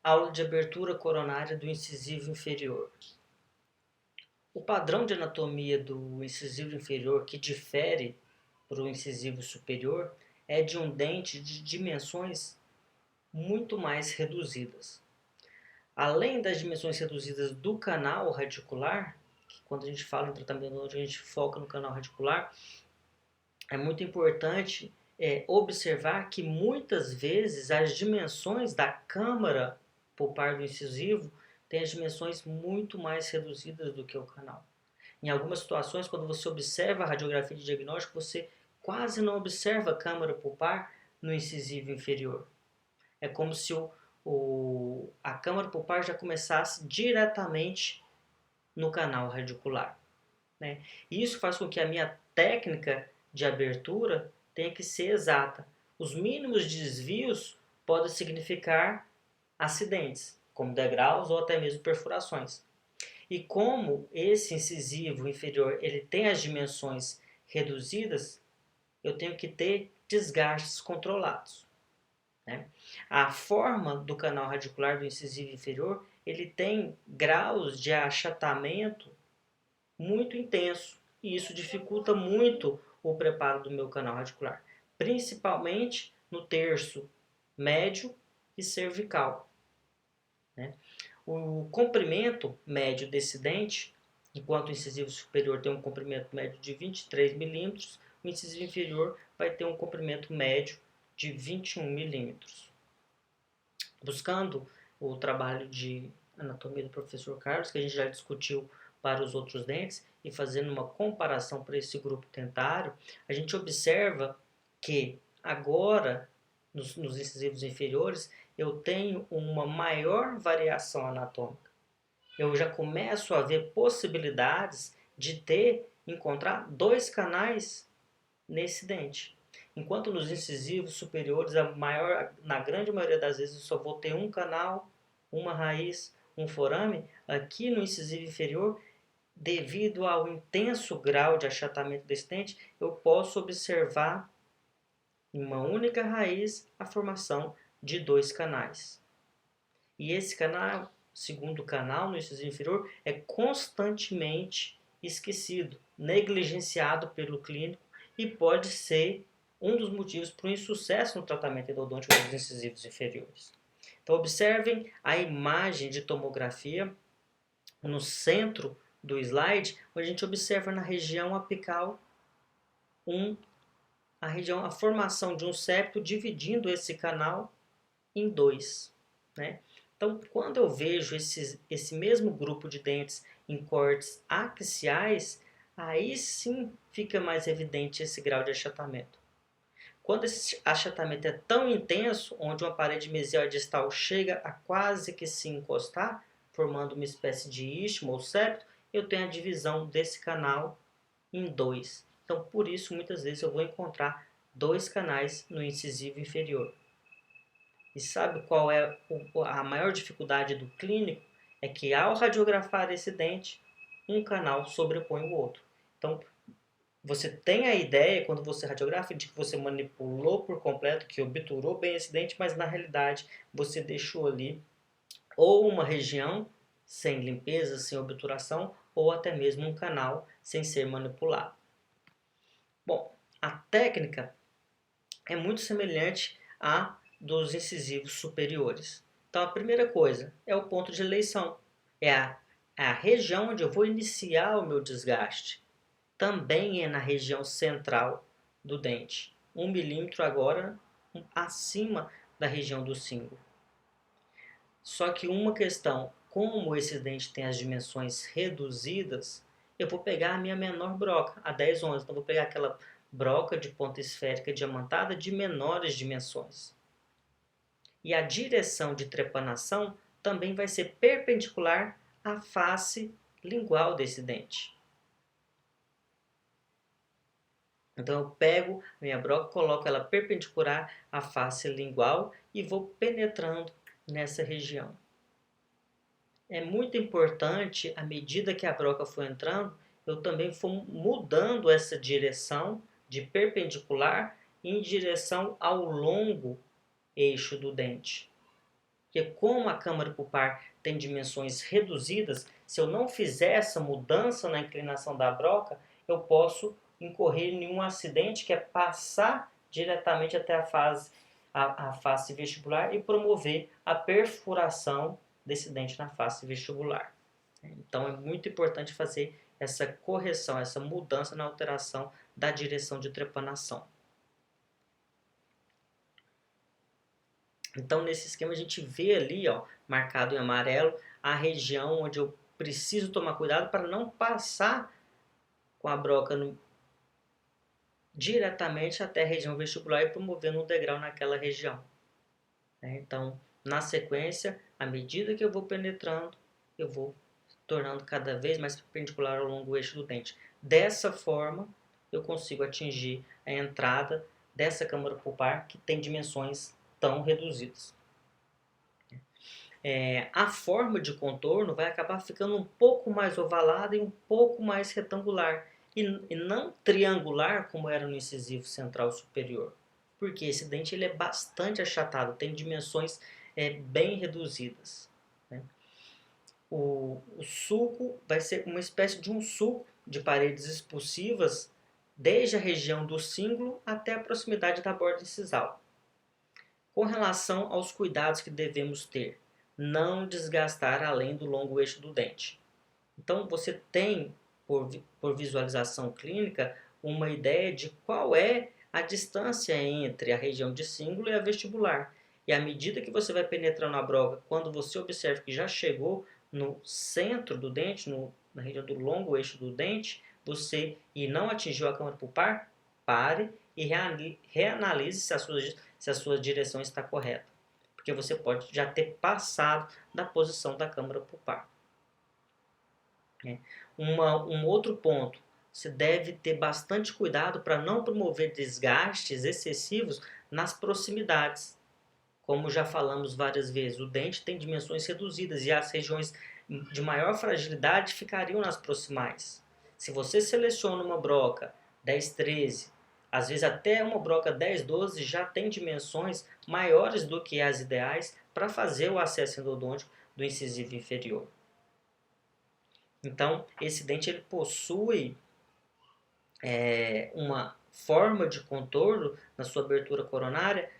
Aula de abertura coronária do incisivo inferior. O padrão de anatomia do incisivo inferior, que difere para o incisivo superior, é de um dente de dimensões muito mais reduzidas. Além das dimensões reduzidas do canal radicular, que quando a gente fala em tratamento odontológico a gente foca no canal radicular, é muito importante observar que muitas vezes as dimensões da câmara pulpar do incisivo têm as dimensões muito mais reduzidas do que o canal. Em algumas situações, quando você observa a radiografia de diagnóstico, você quase não observa a câmara pulpar no incisivo inferior. É como se a câmara pulpar já começasse diretamente no canal radicular, né? E isso faz com que a minha técnica de abertura tenha que ser exata. Os mínimos desvios podem significar acidentes, como degraus ou até mesmo perfurações. E como esse incisivo inferior ele tem as dimensões reduzidas, eu tenho que ter desgastes controlados, né? A forma do canal radicular do incisivo inferior ele tem graus de achatamento muito intenso e isso dificulta muito o preparo do meu canal radicular, principalmente no terço médio e cervical, né? O comprimento médio desse dente, enquanto o incisivo superior tem um comprimento médio de 23 milímetros, o incisivo inferior vai ter um comprimento médio de 21 milímetros. Buscando o trabalho de anatomia do professor Carlos, que a gente já discutiu para os outros dentes, e fazendo uma comparação para esse grupo dentário, a gente observa que agora, nos incisivos inferiores, eu tenho uma maior variação anatômica. Eu já começo a ver possibilidades de encontrar dois canais nesse dente. Enquanto nos incisivos superiores, na grande maioria das vezes, eu só vou ter um canal, uma raiz, um forame. Aqui no incisivo inferior, devido ao intenso grau de achatamento desse dente, eu posso observar em uma única raiz a formação de dois canais. E esse canal, segundo canal no incisivo inferior, é constantemente esquecido, negligenciado pelo clínico e pode ser um dos motivos para o insucesso no tratamento endodôntico dos incisivos inferiores. Então observem a imagem de tomografia no centro do slide, onde a gente observa na região apical a formação de um septo dividindo esse canal em dois, né? Então, quando eu vejo esse mesmo grupo de dentes em cortes axiais, aí sim fica mais evidente esse grau de achatamento. Quando esse achatamento é tão intenso, onde uma parede mesial distal chega a quase que se encostar, formando uma espécie de istmo ou septo, eu tenho a divisão desse canal em dois. Então, por isso, muitas vezes eu vou encontrar dois canais no incisivo inferior. E sabe qual é a maior dificuldade do clínico? É que ao radiografar esse dente, um canal sobrepõe o outro. Então, você tem a ideia, quando você radiografa, de que você manipulou por completo, que obturou bem esse dente, mas na realidade você deixou ali ou uma região sem limpeza, sem obturação, ou até mesmo um canal sem ser manipulado. Bom, a técnica é muito semelhante à dos incisivos superiores. Então, a primeira coisa é o ponto de eleição. É a região onde eu vou iniciar o meu desgaste. Também é na região central do dente. 1 milímetro agora acima da região do cíngulo. Só que uma questão, como esse dente tem as dimensões reduzidas, eu vou pegar a minha menor broca, a 10/11. Então, vou pegar aquela broca de ponta esférica diamantada de menores dimensões. E a direção de trepanação também vai ser perpendicular à face lingual desse dente. Então eu pego a minha broca, coloco ela perpendicular à face lingual e vou penetrando nessa região. É muito importante, à medida que a broca for entrando, eu também for mudando essa direção de perpendicular em direção ao longo eixo do dente. Porque como a câmara pulpar tem dimensões reduzidas, se eu não fizer essa mudança na inclinação da broca, eu posso incorrer em um acidente que é passar diretamente até a face vestibular e promover a perfuração desse dente na face vestibular. Então é muito importante fazer essa correção, essa mudança na alteração da direção de trepanação. Então nesse esquema a gente vê ali, ó, marcado em amarelo, a região onde eu preciso tomar cuidado para não passar com a broca diretamente até a região vestibular e promovendo um degrau naquela região. Então, na sequência, à medida que eu vou penetrando, eu vou tornando cada vez mais perpendicular ao longo do eixo do dente. Dessa forma, eu consigo atingir a entrada dessa câmara pulpar que tem dimensões tão reduzidas. A forma de contorno vai acabar ficando um pouco mais ovalada e um pouco mais retangular, e não triangular como era no incisivo central superior, porque esse dente ele é bastante achatado, tem dimensões bem reduzidas. Né? O sulco vai ser uma espécie de um sulco de paredes expulsivas desde a região do cíngulo até a proximidade da borda incisal. Com relação aos cuidados que devemos ter, não desgastar além do longo eixo do dente. Então você tem, por visualização clínica, uma ideia de qual é a distância entre a região de cíngulo e a vestibular. E à medida que você vai penetrando a broca, quando você observa que já chegou no centro do dente, na região do longo eixo do dente, e não atingiu a câmara pulpar, pare e reanalise se a sua direção está correta. Porque você pode já ter passado da posição da câmara pulpar. Um outro ponto, você deve ter bastante cuidado para não promover desgastes excessivos nas proximidades. Como já falamos várias vezes, o dente tem dimensões reduzidas e as regiões de maior fragilidade ficariam nas proximais. Se você seleciona uma broca 10-13, às vezes até uma broca 10-12 já tem dimensões maiores do que as ideais para fazer o acesso endodôntico do incisivo inferior. Então, esse dente ele possui uma forma de contorno na sua abertura coronária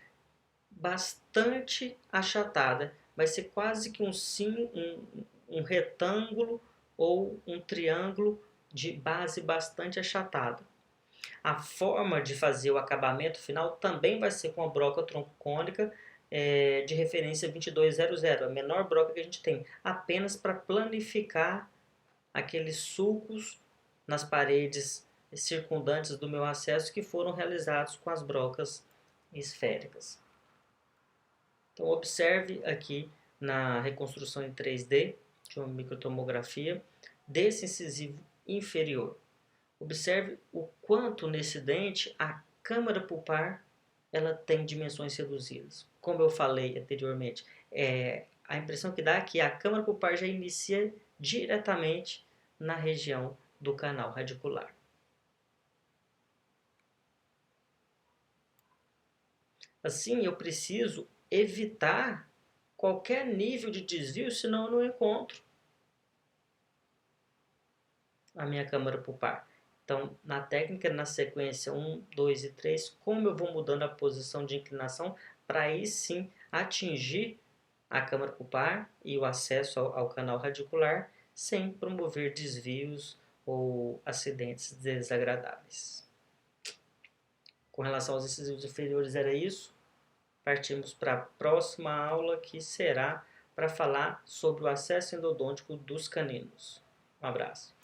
bastante achatada. Vai ser quase que um retângulo ou um triângulo de base bastante achatada. A forma de fazer o acabamento final também vai ser com a broca troncocônica de referência 2200, a menor broca que a gente tem, apenas para planificar aqueles sulcos nas paredes circundantes do meu acesso que foram realizados com as brocas esféricas. Então observe aqui na reconstrução em 3D de uma microtomografia desse incisivo inferior. Observe o quanto nesse dente a câmara pulpar ela tem dimensões reduzidas. Como eu falei anteriormente, a impressão que dá é que a câmara pulpar já inicia diretamente na região do canal radicular. Assim, eu preciso evitar qualquer nível de desvio, senão eu não encontro a minha câmara pulpar. Então, na técnica, na sequência 1, 2 e 3, como eu vou mudando a posição de inclinação para aí sim atingir a câmara pulpar e o acesso ao canal radicular sem promover desvios ou acidentes desagradáveis. Com relação aos incisivos inferiores era isso. Partimos para a próxima aula, que será para falar sobre o acesso endodôntico dos caninos. Um abraço.